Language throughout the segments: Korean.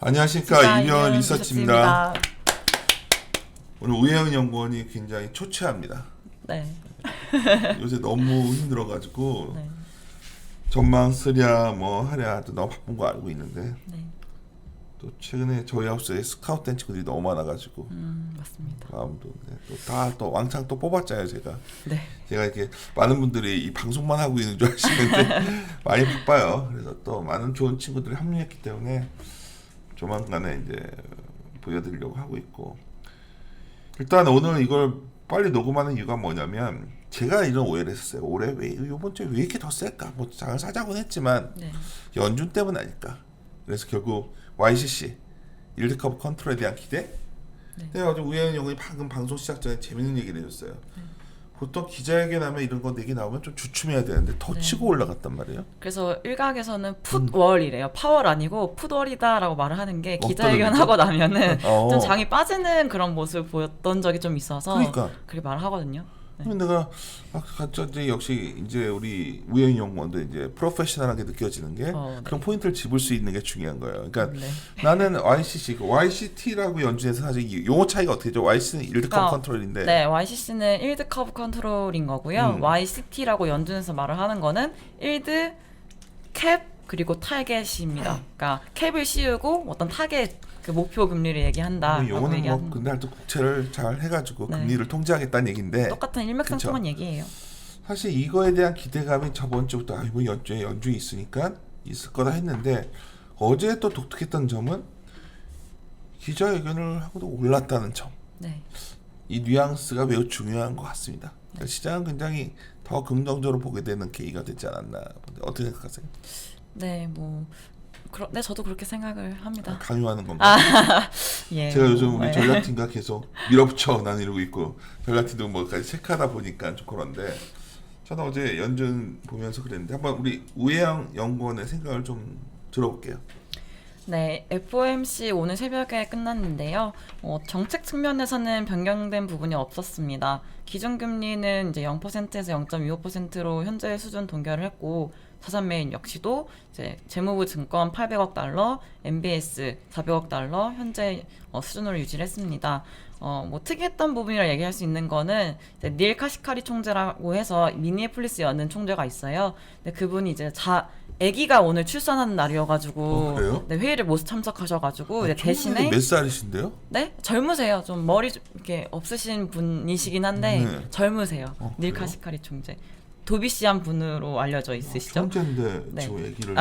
안녕하십니까, 이병헌 리서치입니다. 오늘 우혜영 연구원이 굉장히 초췌합니다. 네. 요새 너무 힘들어가지고 네. 전망 쓰랴 뭐 하랴 또 너무 바쁜 거 알고 있는데 네. 또 최근에 저희 하우스에 스카웃된 친구들이 너무 많아가지고 맞습니다. 마음도 또 다 또 왕창 또 뽑았잖아요 제가. 네. 제가 이렇게 많은 분들이 이 방송만 하고 있는 줄 아시는데 많이 바빠요. 그래서 또 많은 좋은 친구들이 합류했기 때문에 조만간에 이제 보여드리려고 하고 있고, 일단 오늘 이걸 빨리 녹음하는 이유가 뭐냐면 제가 이런 오해를 했었어요. 올해 왜 이번 주에 왜 이렇게 더 셀까? 뭐 잘 사자곤 했지만 네. 연준 때문 아닐까? 그래서 결국 YCC 일드컵 컨트롤에 대한 기대. 네. 내가 어제 우혜연 영훈이 방금 방송 시작 전에 재밌는 얘기를 해줬어요. 보통 기자회견하면 이런 거 얘기 나오면 좀 주춤해야 되는데 더 네. 치고 올라갔단 말이에요. 그래서 일각에서는 풋월이래요. 파월 아니고 풋월이다라고 말을 하는 게 기자회견 어떤 하고 나면은 어. 좀 장이 빠지는 그런 모습을 보였던 적이 좀 있어서 그러니까. 그렇게 말을 하거든요. 네. 근데 내가 갑자기 역시 이제 우리 우혜인 연구원도 이제 프로페셔널하게 느껴지는 게 네. 그런 포인트를 집을 수 있는 게 중요한 거예요. 그러니까 네. 나는 YCC, YCT라고 연준에서 사실 이 용어 차이가 어떻게 되죠? YC는 일드컵 그러니까, 컨트롤인데 네, YCC는 일드컵 컨트롤인 거고요. YCT라고 연준에서 말을 하는 거는 일드 캡 그리고 타겟입니다. 그러니까 캡을 씌우고 어떤 타겟 그 목표 금리를 얘기한다. 뭐 용어는 뭐 근데 하여튼 국채를 잘 해가지고 네. 금리를 통제하겠다는 얘기인데 똑같은 일맥상통한 얘기예요. 사실 이거에 대한 기대감이 저번 주부터 이번 연준에 연준이 있으니까 있을 거다 했는데 어제 또 독특했던 점은 기자회견을 하고도 올랐다는 점. 네. 이 뉘앙스가 매우 중요한 것 같습니다. 그러니까 시장은 굉장히 더 긍정적으로 보게 되는 계기가 되지 않았나. 어떻게 생각하세요? 네, 뭐 네, 저도 그렇게 생각을 합니다. 강요하는 건가요? 예. 제가 요즘 우리 네. 전략팀과 계속 밀어붙여 나는 이러고 있고 전략팀도 뭐까지 체크하다 보니까 좀 그런데 저는 어제 연준 보면서 그랬는데 한번 우리 우혜영 연구원의 생각을 좀 들어볼게요. 네, FOMC 오늘 새벽에 끝났는데요. 정책 측면에서는 변경된 부분이 없었습니다. 기준금리는 이제 0%에서 0.25%로 현재 수준 동결을 했고, 자산 매입 역시도 이제 재무부 증권 800억 달러, MBS 400억 달러 현재 수준으로 유지를 했습니다. 뭐 특이했던 부분이라 얘기할 수 있는 거는 이제 닐 카시카리 총재라고 해서 미니애폴리스 여는 총재가 있어요. 근데 그분이 이제 아기가 오늘 출산하는 날이어가지고 그래요? 네, 회의를 못 참석하셔가지고 이제 대신에 몇 살이신데요? 네 젊으세요. 좀 머리 좀 이렇게 없으신 분이시긴 한데 네. 젊으세요. 닐 그래요? 카시카리 총재 도비시한 분으로 알려져 있으시죠? 천재인데 네. 지금 얘기를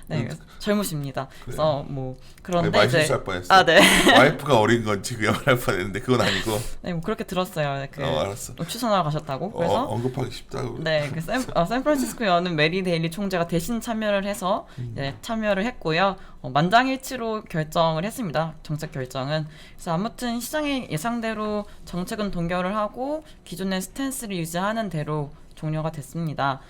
네, 젊으십니다. 그래서 뭐 그런데 많이 이제 실수할 뻔했어. 네. 와이프가 어린 건 지금 할 뻔했는데 그건 아니고. 네, 뭐 그렇게 들었어요. 알았어. 출산하러 가셨다고. 그래서 언급하기 쉽다고. 네, 샌프란시스코 여는 메리 데일리 총재가 대신 참여를 해서 참여를 했고요. 만장일치로 결정을 했습니다. 정책 결정은. 그래서 아무튼 시장의 예상대로 정책은 동결을 하고 기존의 스탠스를 유지하는 대로 종료가 됐습니다.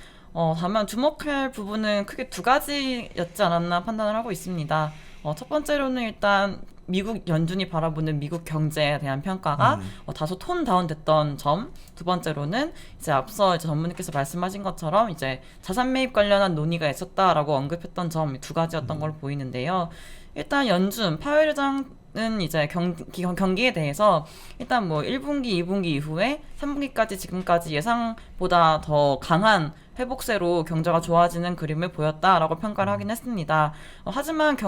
다만 주목할 부분은 크게 두 가지였지 않았나 판단을 하고 있습니다. 첫 번째로는 일단 미국 연준이 바라보는 미국 경제에 대한 평가가 다소 톤 다운됐던 점. 두 번째로는 이제 앞서 이제 전문님께서 말씀하신 것처럼 이제 자산 매입 관련한 논의가 있었다라고 언급했던 점 두 가지였던 걸로 보이는데요. 일단 연준 파웰 의장은 이제 경기에 대해서 일단 뭐 1분기, 2분기 이후에 3분기까지 지금까지 예상보다 더 강한 회복세로 경제가 좋아지는 그림을 보였다라고 평가를 하긴 했습니다. 하지만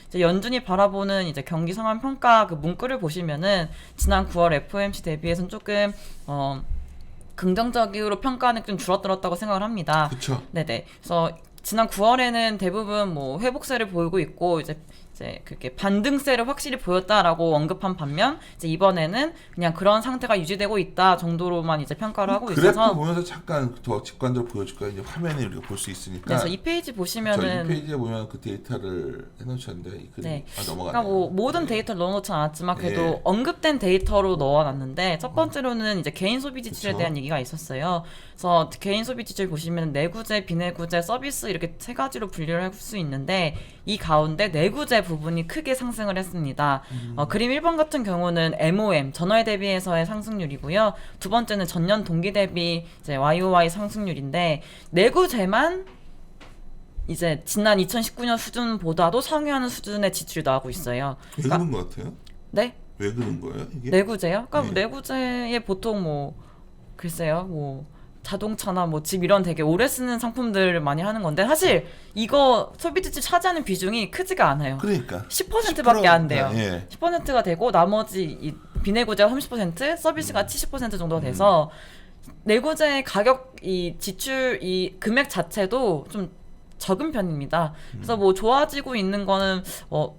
이제 연준이 바라보는 이제 경기 상황 평가 그 문구를 보시면은 지난 9월 FOMC 대비해서는 조금 긍정적으로 평가는 좀 줄어들었다고 생각을 합니다. 그렇죠. 네네. 그래서 지난 9월에는 대부분 뭐 회복세를 보이고 있고 이제 그렇게 반등세를 확실히 보였다라고 언급한 반면 이제 이번에는 그냥 그런 상태가 유지되고 있다 정도로만 이제 평가를 하고 그래프 있어서 보면서 잠깐 더 직관적으로 보여줄까요? 이제 화면에 우리가 볼 수 있으니까. 그래서 이 페이지 보시면은 이 페이지에 보면 그 데이터를 해놓으셨는데 이 그림 네. 넘어가네요. 그러니까 뭐 모든 네. 데이터를 넣어놓진 않았지만 그래도 예. 언급된 데이터로 넣어놨는데 첫 번째로는 이제 개인 소비 지출에 그쵸. 대한 얘기가 있었어요. 그래서 개인 소비 지출 보시면 내구재, 비내구재, 서비스 이렇게 세 가지로 분류를 할 수 있는데 이 가운데 내구재 부분이 크게 상승을 했습니다. 그림 1번 같은 경우는 MOM 전월 대비해서의 상승률이고요. 두 번째는 전년 동기 대비 이제 YOY 상승률인데 내구재만 이제 지난 2019년 수준보다도 상회하는 수준의 지출이 나오고 있어요. 왜 그런 것 같아요? 네? 왜 그런 거예요 이게? 내구재요? 그러니까 네. 내구재에 보통 뭐 글쎄요, 뭐 자동차나 뭐 집 이런 되게 오래 쓰는 상품들을 많이 하는 건데 사실 이거 소비 지출 차지하는 비중이 크지가 않아요. 그러니까 10%밖에 안 돼요. 예. 10%가 되고 나머지 이 비내구재가 30%, 서비스가 70% 정도 돼서 내구재 가격 이 지출 이 금액 자체도 좀 적은 편입니다. 그래서 뭐 좋아지고 있는 거는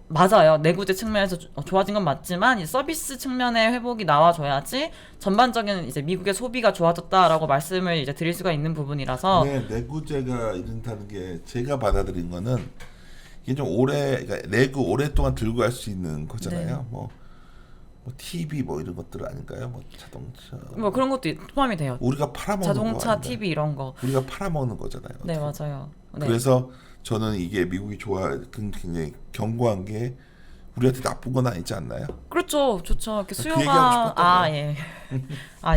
맞아요. 내구재 측면에서 좋아진 건 맞지만 이 서비스 측면의 회복이 나와줘야지 전반적인 이제 미국의 소비가 좋아졌다라고 말씀을 이제 드릴 수가 있는 부분이라서 네, 내구재가 이른다는 게 제가 받아들인 거는 이게 좀 오래 그러니까 내구 오랫동안 들고 갈 수 있는 거잖아요. 네. 뭐 TV 뭐 이런 것들 아닌가요? 뭐 자동차 뭐 그런 것도 포함이 돼요. 우리가 팔아먹는 거 자동차, 아닌가요? TV 이런 거. 우리가 팔아먹는 거잖아요. 네, 맞아요. 네. 그래서 저는 이게 미국이 굉장히 견고한 게 우리한테 나쁜 건 아니지 않나요? 그렇죠. 좋죠. 이렇게 얘기하고 수요가 싶었던 예.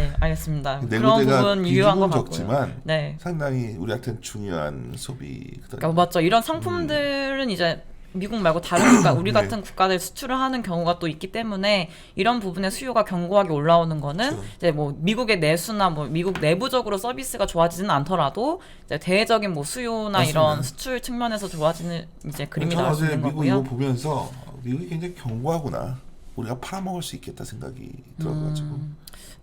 예, 알겠습니다. 그런 내구재가 부분 유효한 것 비중은 같고요. 적지만 네. 상당히 우리한테는 중요한 소비. 그러니까 맞죠. 이런 상품들은 이제 미국 말고 다른 국가, 우리 네. 같은 국가들 수출을 하는 경우가 또 있기 때문에 이런 부분에 수요가 견고하게 올라오는 거는 그렇죠. 이제 뭐 미국의 내수나 뭐 미국 내부적으로 서비스가 좋아지지는 않더라도 이제 대외적인 뭐 수요나 맞습니다. 이런 수출 측면에서 좋아지는 이제 그림이 저는 나올 수 어제 있는 미국 이거 거고요. 보면서 미국이 굉장히 견고하구나. 우리가 팔아먹을 수 있겠다 생각이 들어가지고.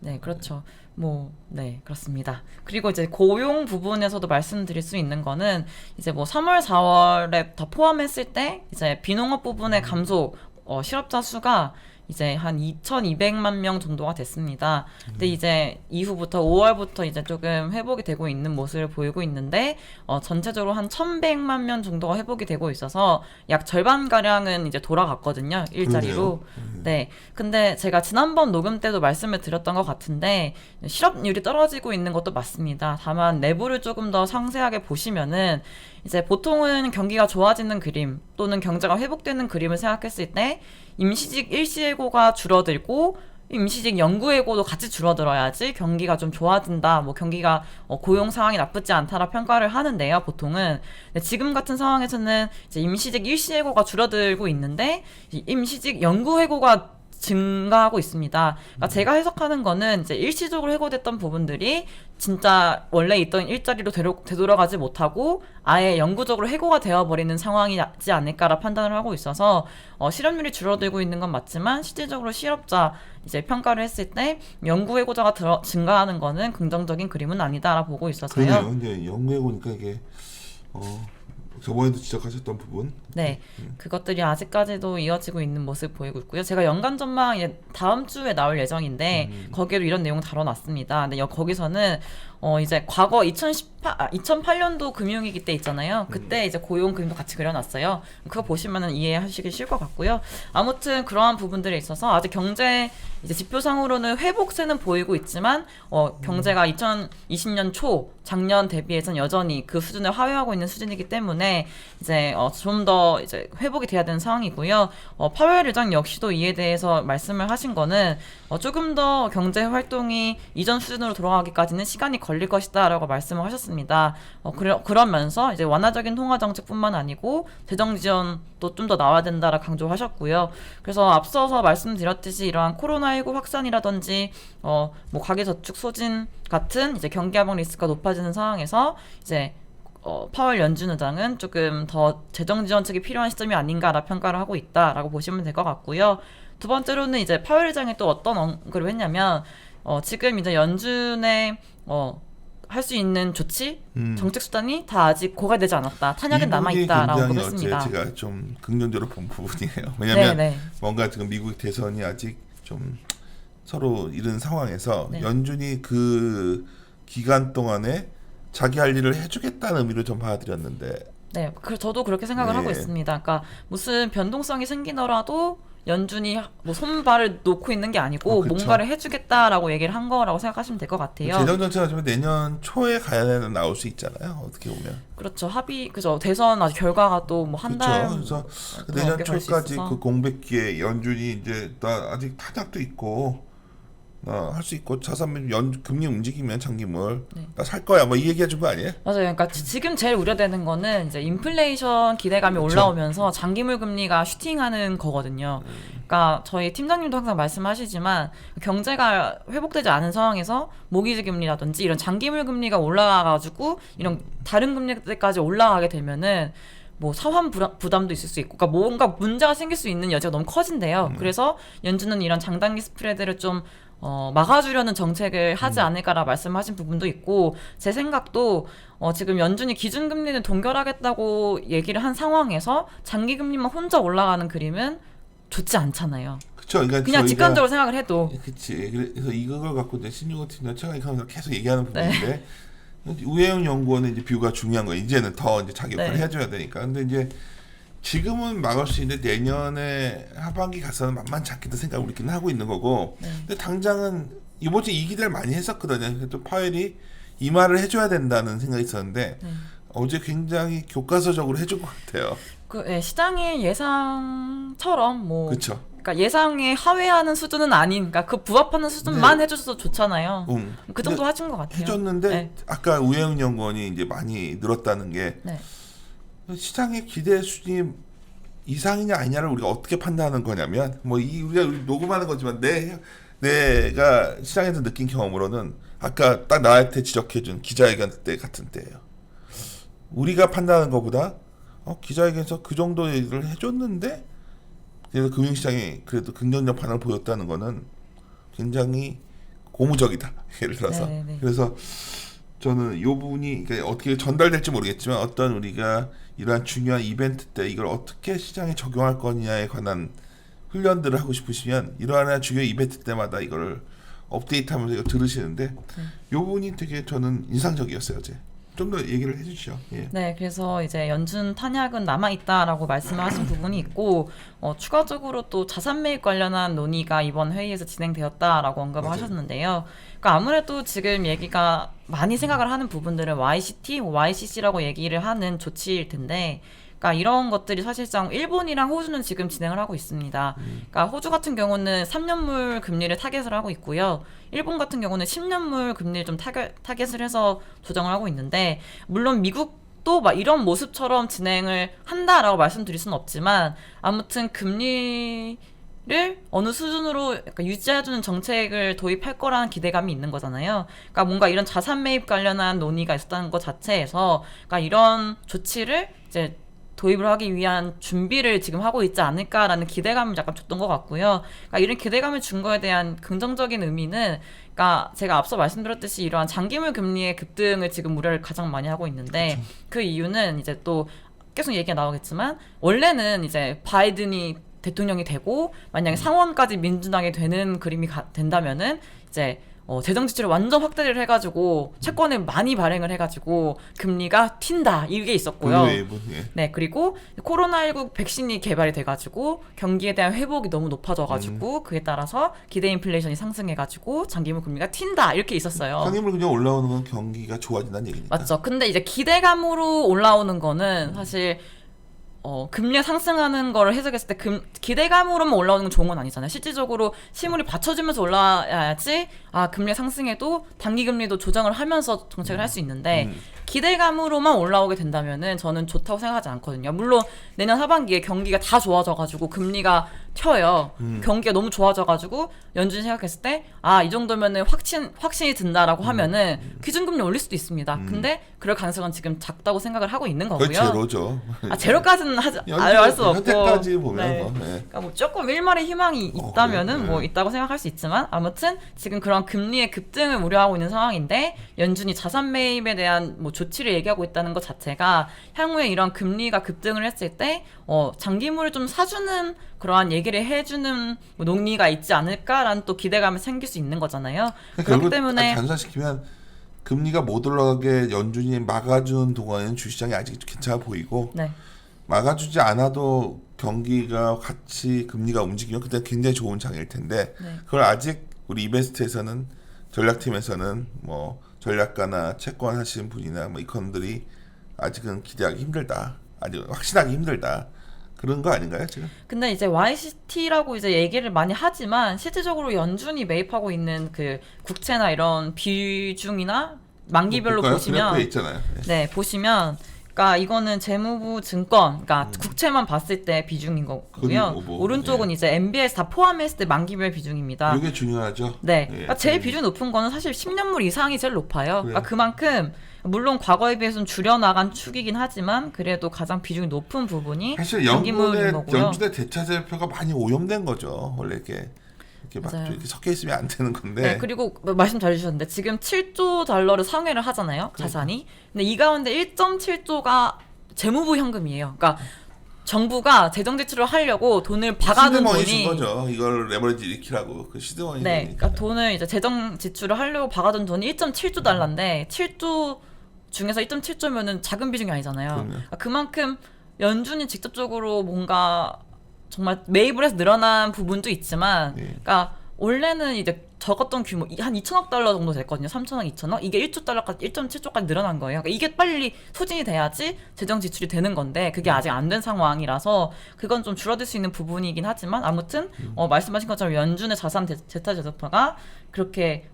네, 그렇죠. 뭐, 네, 그렇습니다. 그리고 이제 고용 부분에서도 말씀드릴 수 있는 거는 이제 뭐 3월, 4월에 다 포함했을 때 이제 비농업 부분의 감소, 실업자 수가 이제 한 2,200만 명 정도가 됐습니다. 근데 이제 이후부터 5월부터 이제 조금 회복이 되고 있는 모습을 보이고 있는데 전체적으로 한 1,100만 명 정도가 회복이 되고 있어서 약 절반 가량은 이제 돌아갔거든요. 일자리로. 그러네요. 네. 근데 제가 지난번 녹음 때도 말씀을 드렸던 것 같은데 실업률이 떨어지고 있는 것도 맞습니다. 다만 내부를 조금 더 상세하게 보시면은 이제 보통은 경기가 좋아지는 그림 또는 경제가 회복되는 그림을 생각했을 때 임시직 일시해고가 줄어들고 임시직 연구해고도 같이 줄어들어야지 경기가 좀 좋아진다. 뭐 경기가 고용 상황이 나쁘지 않다라 평가를 하는데요. 보통은 근데 지금 같은 상황에서는 이제 임시직 일시해고가 줄어들고 있는데 이 임시직 연구해고가 증가하고 있습니다. 그러니까 제가 해석하는 거는 이제 일시적으로 해고됐던 부분들이 진짜 원래 있던 일자리로 되돌아가지 못하고 아예 영구적으로 해고가 되어버리는 상황이지 않을까라 판단을 하고 있어서 실업률이 줄어들고 있는 건 맞지만 실질적으로 실업자 이제 평가를 했을 때 연구 해고자가 증가하는 거는 긍정적인 그림은 아니다라 보고 있어서요. 그러네요. 이제 연구해 보니까 이게 저번에도 지적하셨던 부분. 네, 그것들이 아직까지도 이어지고 있는 모습 보이고 있고요. 제가 연간 전망 이제 다음 주에 나올 예정인데 거기로 이런 내용 다뤄놨습니다. 근데 거기서는 이제 과거 2008년도 금융위기 때 있잖아요. 그때 이제 고용 그림도 같이 그려놨어요. 그거 보시면은 이해하시기 쉬울 것 같고요. 아무튼 그러한 부분들에 있어서 아직 경제 이제 지표상으로는 회복세는 보이고 있지만 경제가 2020년 초 작년 대비해서는 여전히 그 수준을 하회하고 있는 수준이기 때문에 이제 좀 더 이제 회복이 돼야 되는 상황이고요. 파웰 의장 역시도 이에 대해서 말씀을 하신 거는 조금 더 경제 활동이 이전 수준으로 돌아가기까지는 시간이 걸릴 것이다라고 말씀을 하셨습니다. 그러면서 이제 완화적인 통화 정책뿐만 아니고 재정 지원도 좀 더 나와야 된다라 강조하셨고요. 그래서 앞서서 말씀드렸듯이 이러한 코로나19 확산이라든지 뭐 가계저축 소진 같은 이제 경기 하방 리스크가 높아지는 상황에서 이제 파월 연준 의장은 조금 더 재정 지원책이 필요한 시점이 아닌가라 평가를 하고 있다라고 보시면 될 것 같고요. 두 번째로는 이제 파월 의장이 또 어떤 언급을 했냐면 지금 이제 연준의 할 수 있는 조치, 정책 수단이 다 아직 고갈되지 않았다. 탄약은 남아 있다라고 언급했습니다. 제가 좀 긍정적으로 본 부분이에요. 왜냐하면 네. 뭔가 지금 미국 대선이 아직 좀 서로 이런 상황에서 네. 연준이 그 기간 동안에 자기 할 일을 해주겠다는 의미로 좀 받아들였는데 네, 저도 그렇게 생각을 네. 하고 있습니다. 그러니까 무슨 변동성이 생기더라도 연준이 뭐 손발을 놓고 있는 게 아니고 그쵸. 뭔가를 해주겠다라고 얘기를 한 거라고 생각하시면 될 것 같아요. 재정 정책은 좀 내년 초에 가야 나올 수 있잖아요. 어떻게 보면. 그렇죠. 그죠. 대선 아직 결과가 또 뭐 한 달. 그래서 내년 초까지 그 공백기에 연준이 이제 아직 탄약도 있고 할 수 있고 자산 금리 움직이면 장기물 네. 나 살 거야 뭐 이 얘기해 준 거 아니에요? 맞아요. 그러니까 지금 제일 우려되는 거는 이제 인플레이션 기대감이 그쵸. 올라오면서 장기물 금리가 슈팅하는 거거든요. 그러니까 저희 팀장님도 항상 말씀하시지만 경제가 회복되지 않은 상황에서 모기지 금리라든지 이런 장기물 금리가 올라가가지고 이런 다른 금리까지 올라가게 되면은 뭐 사환 부담도 있을 수 있고, 그러니까 뭔가 문제가 생길 수 있는 여지가 너무 커진대요. 그래서 연준은 이런 장단기 스프레드를 좀 막아주려는 정책을 하지 않을까라 말씀하신 부분도 있고, 제 생각도 지금 연준이 기준금리는 동결하겠다고 얘기를 한 상황에서 장기금리만 혼자 올라가는 그림은 좋지 않잖아요. 그쵸. 그러니까 그냥 직관적으로 생각을 해도. 그치. 그래서 이걸 갖고 이제 신유호 팀장 최강익하면서 계속 얘기하는 네. 부분인데 우혜영 연구원은 이제 뷰가 중요한 거예요. 이제는 더 이제 자기 역할을 네. 해줘야 되니까. 근데 이제 지금은 막을 수 있는데 내년에 하반기 가서는 만만치 않겠다 생각을 우리끼리는 하고 있는 거고. 네. 근데 당장은 이번 주에 이 기대를 많이 했었거든요. 그래도 파웰이 이 말을 해줘야 된다는 생각이 있었는데 네. 어제 굉장히 교과서적으로 해준 것 같아요. 시장의 예상처럼 뭐 그렇죠. 그러니까 예상에 하회하는 수준은 아닌, 그러니까 그 부합하는 수준만 해줘서 좋잖아요. 그 정도 해준 것 같아요. 해줬는데 네. 아까 우혜영 연구원이 이제 많이 늘었다는 게 네. 시장의 기대 수준이 이상이냐 아니냐를 우리가 어떻게 판단하는 거냐면 뭐 우리가 녹음하는 거지만 내가 시장에서 느낀 경험으로는 아까 딱 나한테 지적해준 기자회견 때 같은 때예요. 우리가 판단하는 것보다 기자회견에서 그 정도 얘기를 해줬는데 그래서 금융시장이 그래도 긍정적 반응을 보였다는 거는 굉장히 고무적이다. 예를 들어서. 네네네. 그래서 저는 이 부분이 그러니까 어떻게 전달될지 모르겠지만 어떤 우리가 이러한 중요한 이벤트 때 이걸 어떻게 시장에 적용할 거냐에 관한 훈련들을 하고 싶으시면 이러한 중요한 이벤트 때마다 이걸 업데이트하면서 이거 들으시는데 이 부분이 되게 저는 인상적이었어요. 어제. 좀 더 얘기를 해주시죠. 예. 네, 그래서 이제 연준 탄약은 남아 있다라고 말씀하신 부분이 있고, 추가적으로 또 자산 매입 관련한 논의가 이번 회의에서 진행되었다라고 언급을 하셨는데요. 그러니까 아무래도 지금 얘기가 많이 생각을 하는 부분들은 YCT, YCC라고 얘기를 하는 조치일 텐데, 그러니까 이런 것들이 사실상 일본이랑 호주는 지금 진행을 하고 있습니다. 그러니까 호주 같은 경우는 3년물 금리를 타겟을 하고 있고요. 일본 같은 경우는 10년물 금리를 좀 타겟을 해서 조정을 하고 있는데, 물론 미국도 막 이런 모습처럼 진행을 한다라고 말씀드릴 수는 없지만, 아무튼 금리를 어느 수준으로 약간 유지해주는 정책을 도입할 거라는 기대감이 있는 거잖아요. 그러니까 뭔가 이런 자산 매입 관련한 논의가 있었다는 것 자체에서, 그러니까 이런 조치를 이제 도입을 하기 위한 준비를 지금 하고 있지 않을까라는 기대감을 약간 줬던 것 같고요. 그러니까 이런 기대감을 준 거에 대한 긍정적인 의미는, 그러니까 제가 앞서 말씀드렸듯이 이러한 장기물 금리의 급등을 지금 우려를 가장 많이 하고 있는데, 그 이유는 이제 또 계속 얘기가 나오겠지만, 원래는 이제 바이든이 대통령이 되고 만약에 상원까지 민주당이 되는 그림이 된다면은 이제 재정 지출을 완전 확대를 해가지고 채권을 많이 발행을 해가지고 금리가 튄다, 이게 있었고요. 예. 네, 그리고 코로나19 백신이 개발이 돼가지고 경기에 대한 회복이 너무 높아져가지고 그에 따라서 기대 인플레이션이 상승해가지고 장기물 금리가 튄다, 이렇게 있었어요. 장기물 그냥 올라오는 건 경기가 좋아진다는 얘기니까. 맞죠. 근데 이제 기대감으로 올라오는 거는 사실 금리가 상승하는 거를 해석했을 때 기대감으로만 올라오는 건 좋은 건 아니잖아요. 실질적으로 실물이 받쳐주면서 올라야지 금리가 상승해도 단기금리도 조정을 하면서 정책을 할 수 있는데 기대감으로만 올라오게 된다면은 저는 좋다고 생각하지 않거든요. 물론 내년 하반기에 경기가 다 좋아져가지고 금리가 튀어요. 경기가 너무 좋아져가지고 연준이 생각했을 때 이 정도면은 확신이 든다라고 하면은 기준금리 올릴 수도 있습니다. 근데 그럴 가능성은 지금 작다고 생각을 하고 있는 거고요. 제로죠. 제로까지는 할 수 없고, 현재까지 보면 네. 그러니까 뭐 조금 일말의 희망이 있다면은 그래. 뭐 있다고 생각할 수 있지만, 아무튼 지금 그런 금리의 급등을 우려하고 있는 상황인데 연준이 자산 매입에 대한 뭐 조치를 얘기하고 있다는 것 자체가 향후에 이런 금리가 급등을 했을 때 장기물을 좀 사주는 그러한 얘기를 해주는 뭐 논의가 있지 않을까라는 또 기대감이 생길 수 있는 거잖아요. 그렇기 때문에 단순화시키면 금리가 못 올라가게 연준이 막아주는 동안에는 주시장이 아직 괜찮아 보이고, 네. 막아주지 않아도 경기가 같이 금리가 움직이면 그때 굉장히 좋은 장일 텐데, 네. 그걸 아직 우리 이베스트에서는 전략팀에서는 뭐 전략가나 채권 하시는 분이나 뭐 이컨들이 아직은 기대하기 힘들다, 아직 확신하기 힘들다. 그런 거 아닌가요 지금? 근데 이제 YCT라고 이제 얘기를 많이 하지만 실질적으로 연준이 매입하고 있는 그 국채나 이런 비중이나 만기별로 볼까요? 보시면 그래프에 있잖아요. 네, 보시면 그러니까 이거는 재무부 증권, 그러니까 국채만 봤을 때 비중인 거고요. 그건 오른쪽은 이제 MBS 다 포함했을 때 만기별 비중입니다. 이게 중요하죠. 네, 예. 그러니까 제일 비중 높은 거는 사실 10년물 이상이 제일 높아요. 그러니까 그래요. 그만큼 물론 과거에 비해서는 줄여나간 축이긴 하지만 그래도 가장 비중이 높은 부분이 사실 만기물인 거고요. 연준의 대차대표가 많이 오염된 거죠. 원래 이렇게 막 맞아요. 이렇게 섞여 있으면 안 되는 건데. 네, 그리고 말씀 잘 주셨는데 지금 7조 달러를 상회를 하잖아요, 자산이. 근데 이 가운데 1.7조가 재무부 현금이에요. 그러니까 정부가 재정 지출을 하려고 돈을 박아둔 시드머니 돈이 준 거죠. 이걸 레버리지 일으키라고 그 시드머니. 네, 그러니까 돈을 이제 재정 지출을 하려고 박아둔 돈이 1.7조 달러인데 7조 중에서 1.7조면은 작은 비중이 아니잖아요. 그러니까 그만큼 연준이 직접적으로 뭔가 정말 매입을 해서 늘어난 부분도 있지만, 네. 그러니까 원래는 이제 적었던 규모 한 2천억 달러 정도 됐거든요. 3천억, 2천억. 이게 1조 달러까지 1.7조까지 늘어난 거예요. 그러니까 이게 빨리 소진이 돼야지 재정 지출이 되는 건데 그게 아직 안 된 상황이라서 그건 좀 줄어들 수 있는 부분이긴 하지만 아무튼 말씀하신 것처럼 연준의 자산 재타 제도파가 그렇게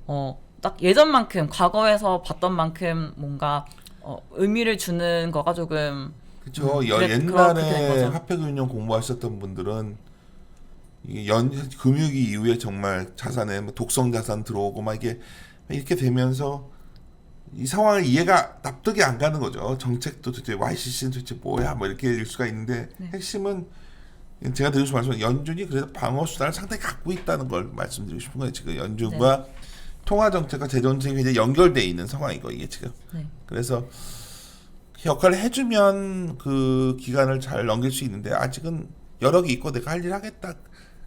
딱 예전만큼 과거에서 봤던 만큼 뭔가 의미를 주는 거가 조금 그렇죠. 그렇게 된 옛날에 거죠. 화폐금융 공부하셨던 분들은 이게 금융위기 이후에 정말 자산에 뭐 독성 자산 들어오고 막 이게 이렇게 되면서 이 상황을 이해가 납득이 안 가는 거죠. 정책도 도대체 YCC는 도대체 뭐야 뭐 이렇게 될 수가 있는데 핵심은 제가 드리고 싶은 말씀은 연준이 그래서 방어 수단을 상당히 갖고 있다는 걸 말씀드리고 싶은 거예요. 지금 연준과 통화 정책과 재정 정책이 굉장히 연결돼 있는 상황이고 이게 지금. 네. 그래서 역할을 해주면 그 기간을 잘 넘길 수 있는데 아직은 여러 개 있고 내가 할 일 하겠다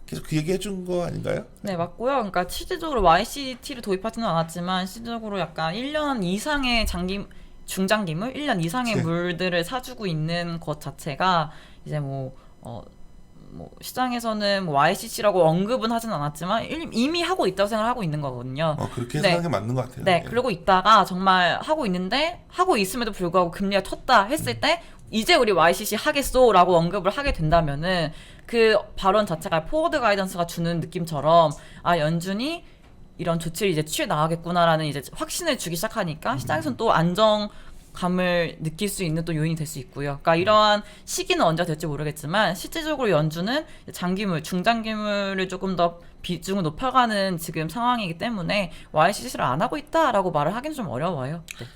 계속 그 얘기 해준 거 아닌가요? 네, 맞고요. 그러니까 실질적으로 YCT를 도입하지는 않았지만 실질적으로 약간 1년 이상의 중장기물, 1년 이상의 그치. 물들을 사주고 있는 것 자체가 이제 뭐 시장에서는 뭐 YCC라고 언급은 하진 않았지만 이미 하고 있다고 생각하고 있는 거거든요. 그렇게 네. 하는 게 맞는 것 같아요. 네, 예. 그러고 있다가 정말 하고 있는데 하고 있음에도 불구하고 금리가 텄다 했을 때 이제 우리 YCC 하겠소라고 언급을 하게 된다면은 그 발언 자체가 포워드 가이던스가 주는 느낌처럼 연준이 이런 조치를 이제 취해 나가겠구나라는 이제 확신을 주기 시작하니까 시장에서는 또 안정감을 느낄 수 있는 또 요인이 될 수 있고요. 그러니까 이러한 시기는 언제가 될지 모르겠지만 실질적으로 연준은 장기물, 중장기물을 조금 더 비중을 높여가는 지금 상황이기 때문에 YCC를 안 하고 있다라고 말을 하기는 좀 어려워요. 네.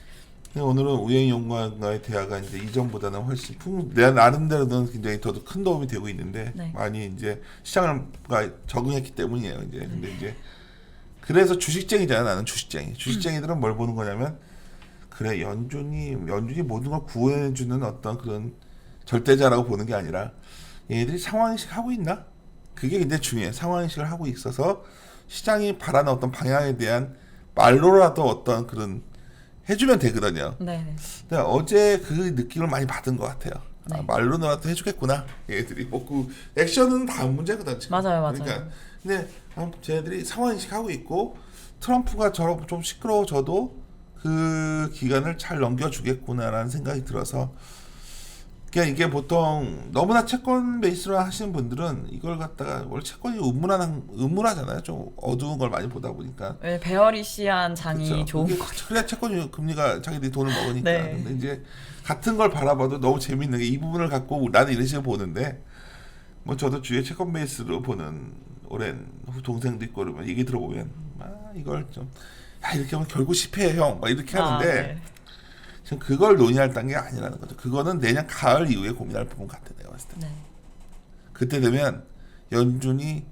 오늘은 우영희 연구원과의 대화가 이제 이전보다는 훨씬 내 나름대로는 굉장히 더 큰 도움이 되고 있는데 네. 많이 이제 시장과 적응했기 때문이에요. 이제 근데 이제 그래서 주식쟁이잖아. 나는 주식쟁이. 주식쟁이들은 뭘 보는 거냐면 그래 연준이 모든 걸 구해주는 어떤 그런 절대자라고 보는 게 아니라 얘네들이 상황인식 하고 있나? 그게 굉장히 중요해. 상황인식을 하고 있어서 시장이 바라는 어떤 방향에 대한 말로라도 어떤 그런 해주면 되거든요. 네. 근데 어제 그 느낌을 많이 받은 것 같아요. 네. 말로라도 해주겠구나. 얘들이 그 액션은 다음 문제거든 지금. 맞아요. 그러니까 근데 쟤네들이 상황인식 하고 있고 트럼프가 좀 시끄러워져도 그 기간을 잘 넘겨주겠구나라는 생각이 들어서 그러니까 이게 보통 너무나 채권 베이스로 하시는 분들은 이걸 갖다가 원래 채권이 음울하잖아요. 좀 어두운 걸 많이 보다 보니까. 왜 베어리시한 장이 그렇죠. 좋은 그게 거죠. 그래야 채권 금리가 자기들이 돈을 먹으니까. 네. 근데 이제 같은 걸 바라봐도 너무 재밌는 게 이 부분을 갖고 나는 이런 식으로 보는데 뭐 저도 주위에 채권 베이스로 보는 오랜 동생도 있고 그러면 얘기 들어보면 이걸 좀 이렇게 하면 결국 실패해 형 막 이렇게 하는데 네. 지금 그걸 논의할 단계 아니라는 거죠. 그거는 내년 가을 이후에 고민할 부분 같아 내가 봤을 때. 네. 그때 되면 연준이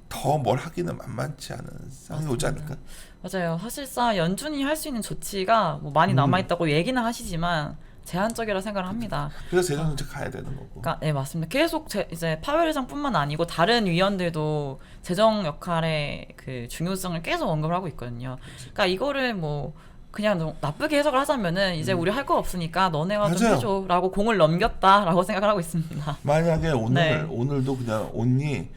더 뭘 하기는 만만치 않은 상황이 오지 않을까? 맞아요. 사실상 연준이 할 수 있는 조치가 뭐 많이 남아있다고 얘기는 하시지만 제한적이라 생각을 합니다. 그래서 재정 정책 가야 되는 거고. 그러니까 네 맞습니다. 계속 이제 파웰 의장뿐만 아니고 다른 위원들도 재정 역할의 그 중요성을 계속 언급을 하고 있거든요. 그러니까 이거를 뭐 그냥 나쁘게 해석을 하자면은 이제 우리 할 거 없으니까 너네가 좀 맞아요. 해줘라고 공을 넘겼다라고 생각을 하고 있습니다. 만약에 네. 오늘도 그냥 온니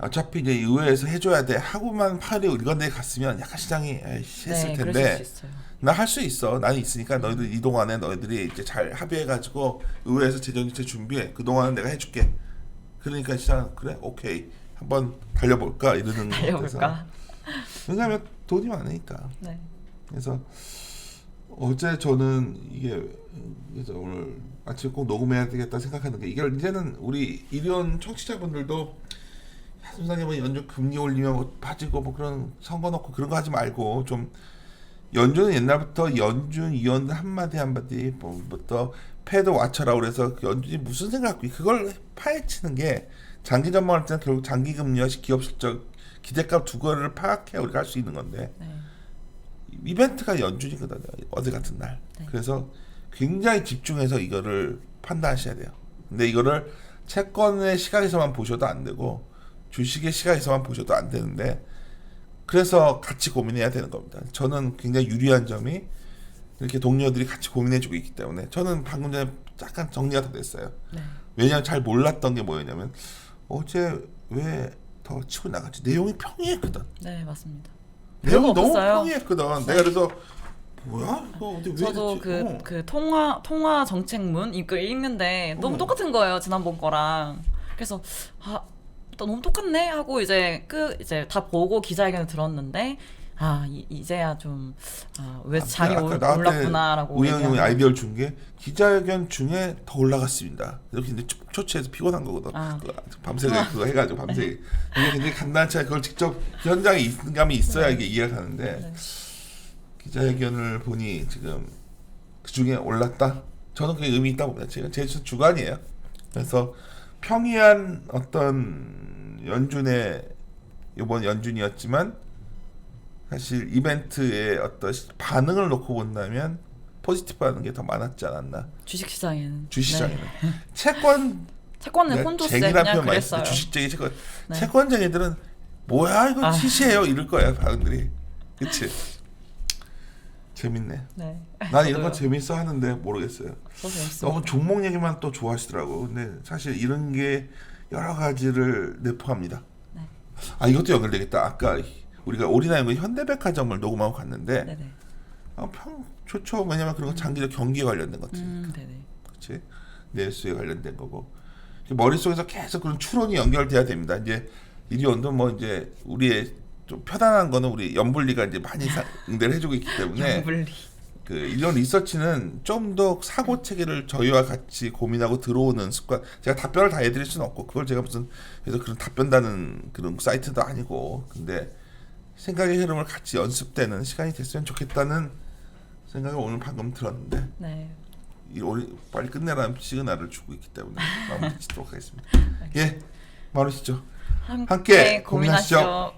어차피 이제 의회에서 해줘야 돼 하고만 파리 이런 데 갔으면 약간 시장이 에이씨 했을 네, 텐데 그러실 수 있어요. 나 할 수 있어. 나는 있으니까 너희들 이동안에 너희들이 이제 잘 합의해가지고 의회에서 재정정책 준비해. 그 동안은 내가 해줄게. 그러니까 시장 그래 오케이 한번 달려볼까 이러는 것 같아서. 달려볼까? 왜냐하면 돈이 많으니까. 네. 그래서 어제 저는 이게 그래서 오늘 아침에 꼭 녹음해야 되겠다 생각하는 게 이게 이제는 우리 일원 청취자분들도 야, 선생님은 연준 금리 올리면 뭐 빠지고 뭐 그런 선거 넣고 그런 거 하지 말고 좀 연준은 옛날부터 연준 위원들 한마디 뭐부터 패드 와쳐라 그래서 연준이 무슨 생각 갖고 그걸 파헤치는 게 장기 전망할 때는 결국 장기 금리와 기업 실적 기대값 두 거를 파악해 우리가 할 수 있는 건데 네. 이벤트가 연준이거든요. 어제 같은 날. 네. 그래서 굉장히 집중해서 이거를 판단하셔야 돼요. 근데 이거를 채권의 시각에서만 보셔도 안 되고 주식의 시각에서만 보셔도 안 되는데 그래서 같이 고민해야 되는 겁니다. 저는 굉장히 유리한 점이 이렇게 동료들이 같이 고민해주고 있기 때문에 저는 방금 전에 약간 정리가 다 됐어요. 네. 왜냐하면 잘 몰랐던 게 뭐였냐면 어제 왜 더 치고 나갔지? 내용이 평이했거든. 네, 맞습니다. 내용이 별거 너무 없어요. 평이했거든. 네. 내가 그래서 뭐야? 이거 어디 왜 저도 이랬지? 그 통화 정책문 이거 읽는데 너무 똑같은 거예요, 지난번 거랑. 그래서 또 너무 똑같네 하고 이제 다 보고 기자회견을 들었는데 이제야 좀 왜 장이 아까 나한테 올랐구나라고 우영이 얘기하는 아이디어를 준 게 기자회견 중에 더 올라갔습니다. 이렇게 이제 초췌해서 피곤한 거거든. 그거 밤새 그거 해가지고 밤새 이게 굉장히 간단치 않게 그걸 직접 현장에 있는 감이 있어야 이게 이해가 가는데 네. 기자회견을 보니 지금 그 중에 올랐다. 저는 그게 의미 있다고 봅니다. 지금 제 주관이에요. 그래서 평이한 어떤 연준의 이번 연준이었지만 사실 이벤트의 어떤 반응을 놓고 본다면 포지티브하는 게 더 많았지 않았나. 주식시장에는. 주식시장에는 네. 채권은 혼조세 쟁이란 그냥 표현 많이 쓰는데 그랬어요. 주식쟁이 채권 네. 채권쟁이들은 뭐야 이거 시시해요 이럴 거야 사람들이. 그치? 재밌네. 네. 난 이런 거 저도요. 재밌어 하는데 모르겠어요. 저 재밌습니다. 너무 종목 얘기만 또 좋아하시더라고. 근데 사실 이런 게 여러 가지를 내포합니다. 네. 이것도 연결되겠다. 아까 우리가 오리나연구 현대백화점을 녹음하고 갔는데 네네. 좋죠. 왜냐면 그런 거 장기적 경기에 관련된 것들. 네네. 그렇지. 내수에 관련된 거고. 머릿속에서 계속 그런 추론이 연결돼야 됩니다. 이제 이리온도 뭐 이제 우리의 좀 편안한 거는 우리 연불리가 이제 많이 응대를 해주고 있기 때문에 연불리. 그 이런 리서치는 좀 더 사고 체계를 저희와 같이 고민하고 들어오는 습관. 제가 답변을 다 해드릴 수는 없고 그걸 제가 무슨 그래서 그런 답변다는 그런 사이트도 아니고 근데 생각의 흐름을 같이 연습되는 시간이 됐으면 좋겠다는 생각을 오늘 방금 들었는데 네. 빨리 끝내라는 시그널을 주고 있기 때문에 마무리 짓도록 하겠습니다. 예, 마무리 짓죠. 함께 고민하시죠.